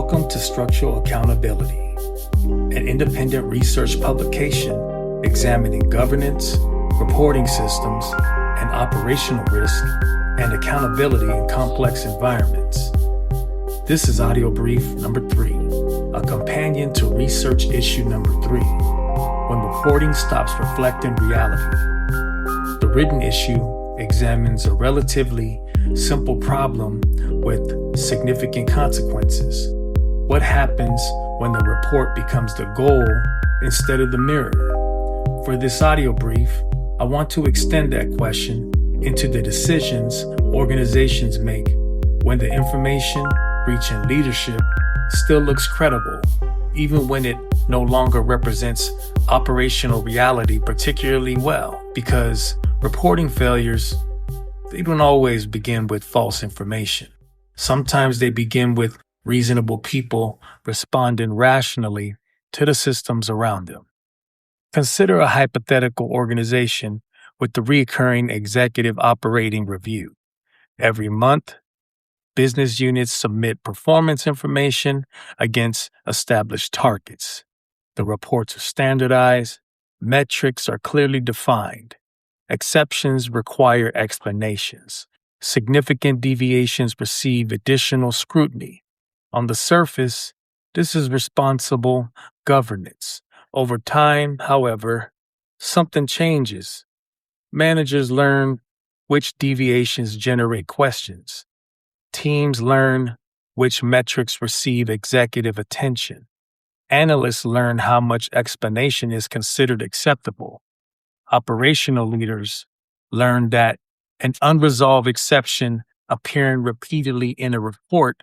Welcome to Structural Accountability, an independent research publication examining governance, reporting systems, and operational risk and accountability in complex environments. This is audio brief number 3, a companion to research issue number 3, when reporting stops reflecting reality. The written issue examines a relatively simple problem with significant consequences. What happens when the report becomes the goal instead of the mirror? For this audio brief, I want to extend that question into the decisions organizations make when the information reaching leadership still looks credible, even when it no longer represents operational reality particularly well, because reporting failures, they don't always begin with false information. Sometimes they begin with reasonable people responding rationally to the systems around them. Consider a hypothetical organization with the recurring executive operating review. Every month, business units submit performance information against established targets. The reports are standardized, metrics are clearly defined. Exceptions require explanations. Significant deviations receive additional scrutiny. On the surface, this is responsible governance. Over time, however, something changes. Managers learn which deviations generate questions. Teams learn which metrics receive executive attention. Analysts learn how much explanation is considered acceptable. Operational leaders learn that an unresolved exception appearing repeatedly in a report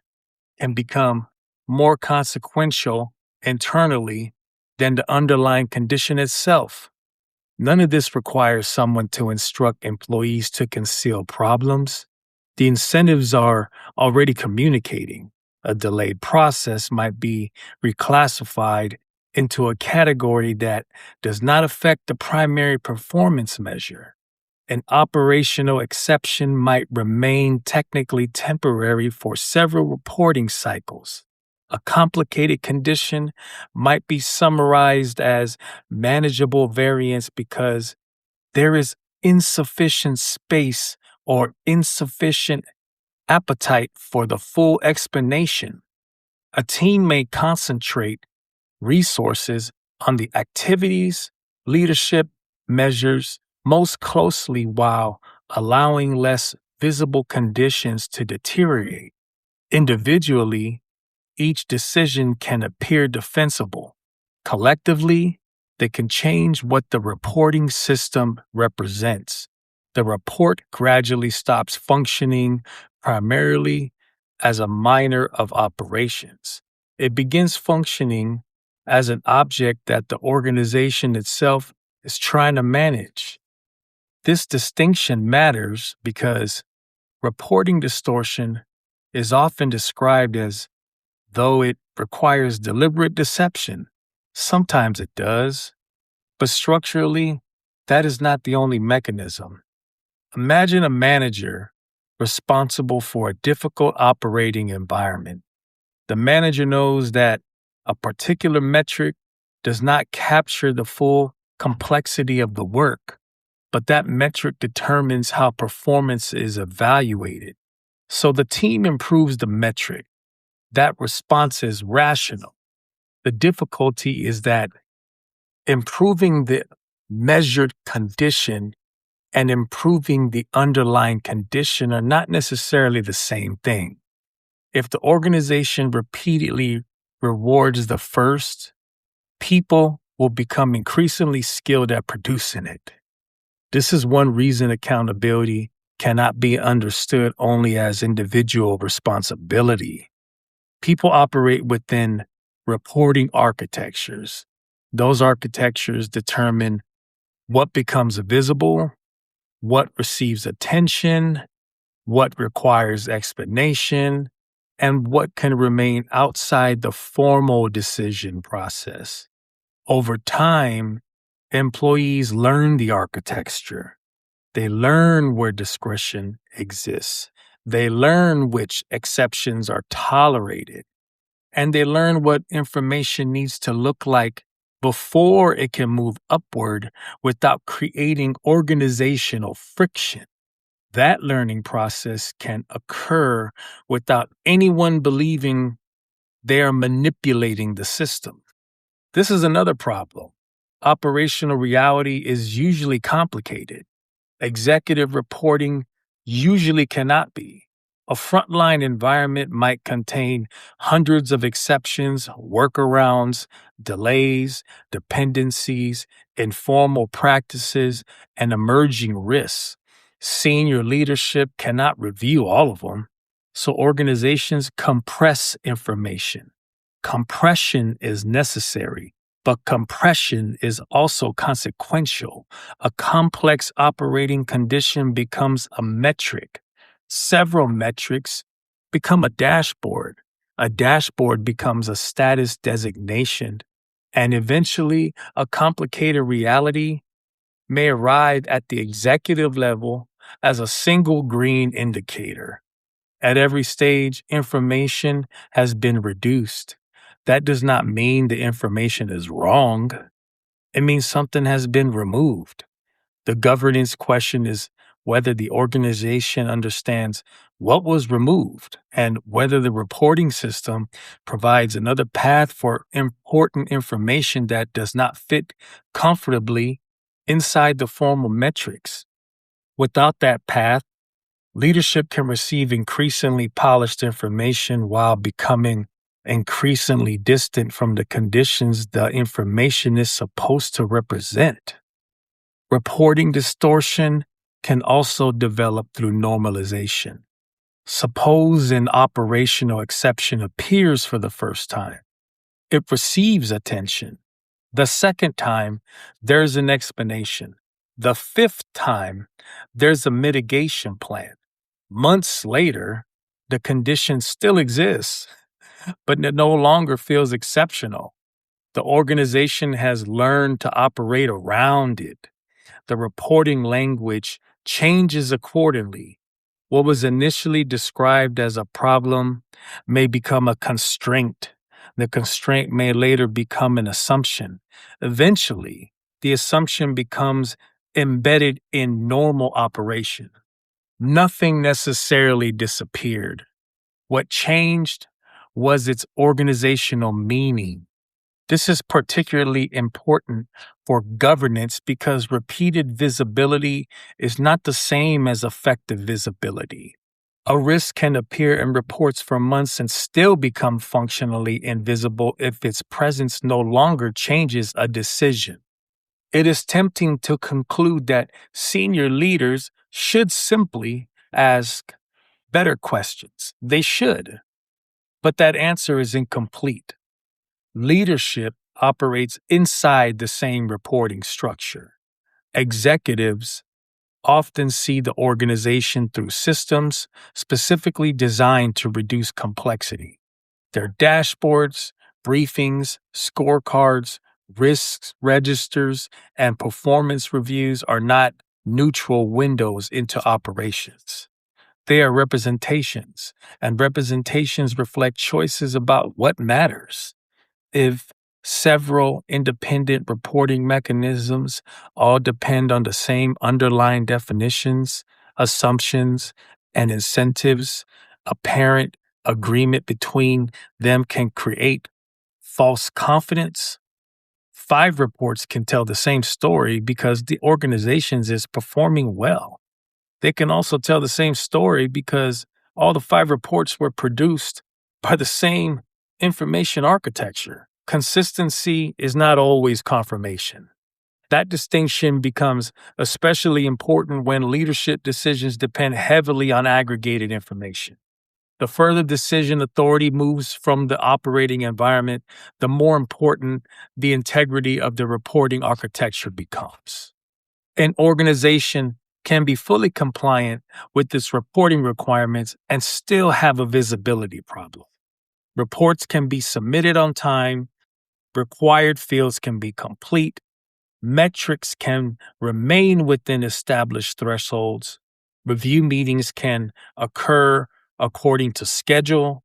can become more consequential internally than the underlying condition itself. None of this requires someone to instruct employees to conceal problems. The incentives are already communicating. A delayed process might be reclassified into a category that does not affect the primary performance measure. An operational exception might remain technically temporary for several reporting cycles. A complicated condition might be summarized as manageable variance because there is insufficient space or insufficient appetite for the full explanation. A team may concentrate resources on the activities, leadership measures most closely while allowing less visible conditions to deteriorate. Individually, each decision can appear defensible. Collectively, they can change what the reporting system represents. The report gradually stops functioning primarily as a minor of operations. It begins functioning as an object that the organization itself is trying to manage. This distinction matters because reporting distortion is often described as though it requires deliberate deception. Sometimes it does, but structurally, that is not the only mechanism. Imagine a manager responsible for a difficult operating environment. The manager knows that a particular metric does not capture the full complexity of the work, but that metric determines how performance is evaluated. So the team improves the metric. That response is rational. The difficulty is that improving the measured condition and improving the underlying condition are not necessarily the same thing. If the organization repeatedly rewards the first, people will become increasingly skilled at producing it. This is one reason accountability cannot be understood only as individual responsibility. People operate within reporting architectures. Those architectures determine what becomes visible, what receives attention, what requires explanation, and what can remain outside the formal decision process. Over time, employees learn the architecture. They learn where discretion exists. They learn which exceptions are tolerated. and they learn what information needs to look like before it can move upward without creating organizational friction. That learning process can occur without anyone believing they are manipulating the system. This is another problem. Operational reality is usually complicated. Executive reporting usually cannot be. A frontline environment might contain hundreds of exceptions, workarounds, delays, dependencies, informal practices, and emerging risks. Senior leadership cannot review all of them, so organizations compress information. Compression is necessary, but compression is also consequential. A complex operating condition becomes a metric. Several metrics become a dashboard. A dashboard becomes a status designation. And eventually, a complicated reality may arrive at the executive level as a single green indicator. At every stage, information has been reduced. That does not mean the information is wrong. It means something has been removed. The governance question is whether the organization understands what was removed and whether the reporting system provides another path for important information that does not fit comfortably inside the formal metrics. Without that path, leadership can receive increasingly polished information while becoming increasingly distant from the conditions the information is supposed to represent. Reporting distortion can also develop through normalization. Suppose an operational exception appears for the first time. It receives attention. The second time, there's an explanation. The fifth time, there's a mitigation plan. Months later, the condition still exists, but it no longer feels exceptional. The organization has learned to operate around it. The reporting language changes accordingly. What was initially described as a problem may become a constraint. The constraint may later become an assumption. Eventually, the assumption becomes embedded in normal operation. Nothing necessarily disappeared. What changed was its organizational meaning. This is particularly important for governance because repeated visibility is not the same as effective visibility. A risk can appear in reports for months and still become functionally invisible if its presence no longer changes a decision. It is tempting to conclude that senior leaders should simply ask better questions. They should, but that answer is incomplete. Leadership operates inside the same reporting structure. Executives often see the organization through systems specifically designed to reduce complexity. Their dashboards, briefings, scorecards, risks registers, and performance reviews are not neutral windows into operations. They are representations, and representations reflect choices about what matters. If several independent reporting mechanisms all depend on the same underlying definitions, assumptions, and incentives, apparent agreement between them can create false confidence. 5 reports can tell the same story because the organization is performing well. They can also tell the same story because all the 5 reports were produced by the same information architecture. Consistency is not always confirmation. That distinction becomes especially important when leadership decisions depend heavily on aggregated information. The further decision authority moves from the operating environment, the more important the integrity of the reporting architecture becomes. An organization can be fully compliant with its reporting requirements and still have a visibility problem. Reports can be submitted on time, required fields can be complete, metrics can remain within established thresholds, review meetings can occur according to schedule,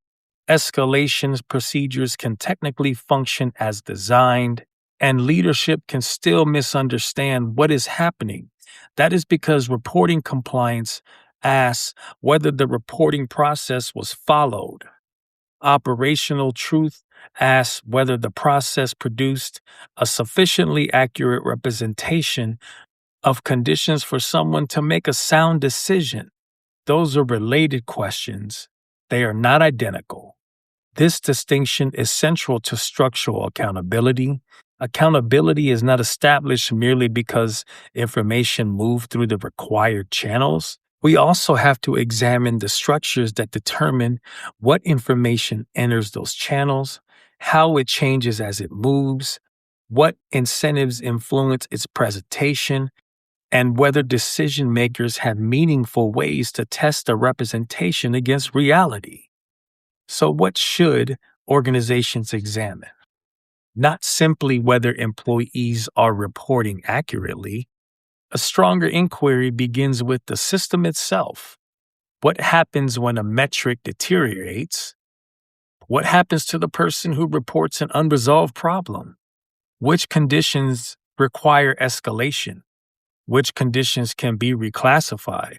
escalation procedures can technically function as designed, and leadership can still misunderstand what is happening. That is because reporting compliance asks whether the reporting process was followed. Operational truth asks whether the process produced a sufficiently accurate representation of conditions for someone to make a sound decision. Those are related questions. They are not identical. This distinction is central to structural accountability. Accountability is not established merely because information moved through the required channels. We also have to examine the structures that determine what information enters those channels, how it changes as it moves, what incentives influence its presentation, and whether decision makers have meaningful ways to test the representation against reality. So, what should organizations examine? Not simply whether employees are reporting accurately. A stronger inquiry begins with the system itself. What happens when a metric deteriorates? What happens to the person who reports an unresolved problem? Which conditions require escalation? Which conditions can be reclassified?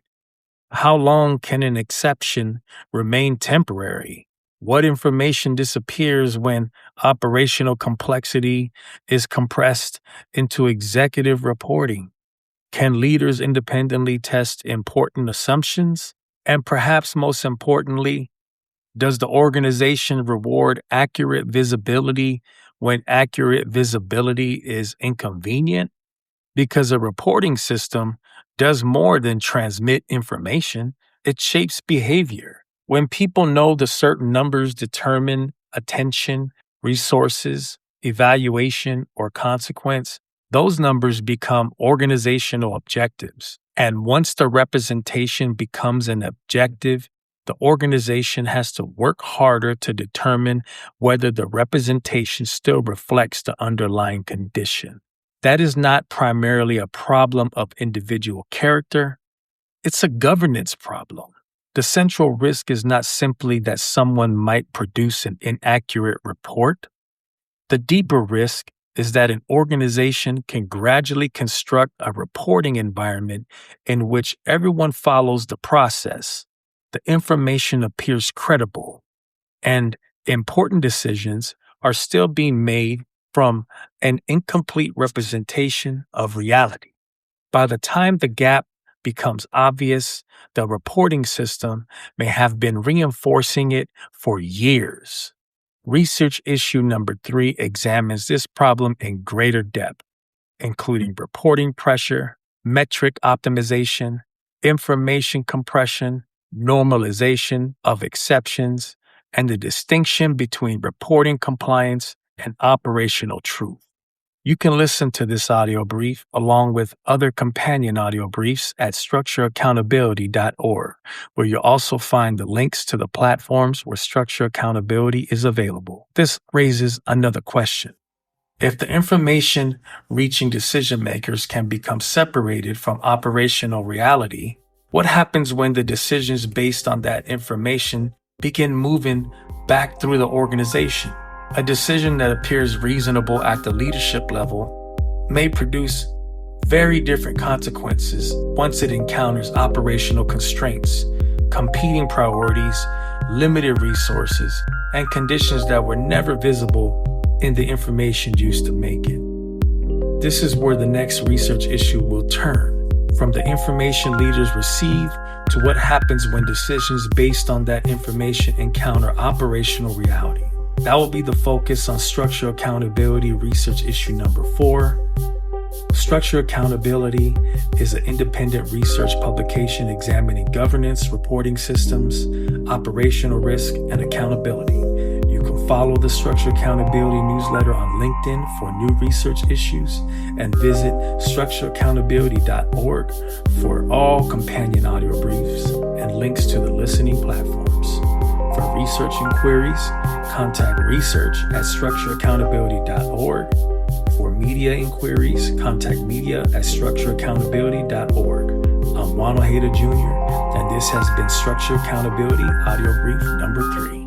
How long can an exception remain temporary? What information disappears when operational complexity is compressed into executive reporting? Can leaders independently test important assumptions? And perhaps most importantly, does the organization reward accurate visibility when accurate visibility is inconvenient? Because a reporting system does more than transmit information, it shapes behavior. When people know the certain numbers determine attention, resources, evaluation, or consequence, those numbers become organizational objectives. And once the representation becomes an objective, the organization has to work harder to determine whether the representation still reflects the underlying condition. That is not primarily a problem of individual character. It's a governance problem. The central risk is not simply that someone might produce an inaccurate report. The deeper risk is that an organization can gradually construct a reporting environment in which everyone follows the process, the information appears credible, and important decisions are still being made from an incomplete representation of reality. By the time the gap becomes obvious, the reporting system may have been reinforcing it for years. Research issue number 3 examines this problem in greater depth, including reporting pressure, metric optimization, information compression, normalization of exceptions, and the distinction between reporting compliance and operational truth. You can listen to this audio brief along with other companion audio briefs at structureaccountability.org, where you'll also find the links to the platforms where structure accountability is available. This raises another question. If the information reaching decision makers can become separated from operational reality, what happens when the decisions based on that information begin moving back through the organization? A decision that appears reasonable at the leadership level may produce very different consequences once it encounters operational constraints, competing priorities, limited resources, and conditions that were never visible in the information used to make it. This is where the next research issue will turn, from the information leaders receive to what happens when decisions based on that information encounter operational reality. That will be the focus on Structural Accountability Research Issue number 4. Structural Accountability is an independent research publication examining governance, reporting systems, operational risk, and accountability. You can follow the Structural Accountability newsletter on LinkedIn for new research issues and visit structureaccountability.org for all companion audio briefs and links to the listening platforms. For research inquiries, contact research@structureaccountability.org. For media inquiries, contact media@structureaccountability.org. I'm Juan Ojeda Jr., and this has been Structure Accountability Audio Brief number 3.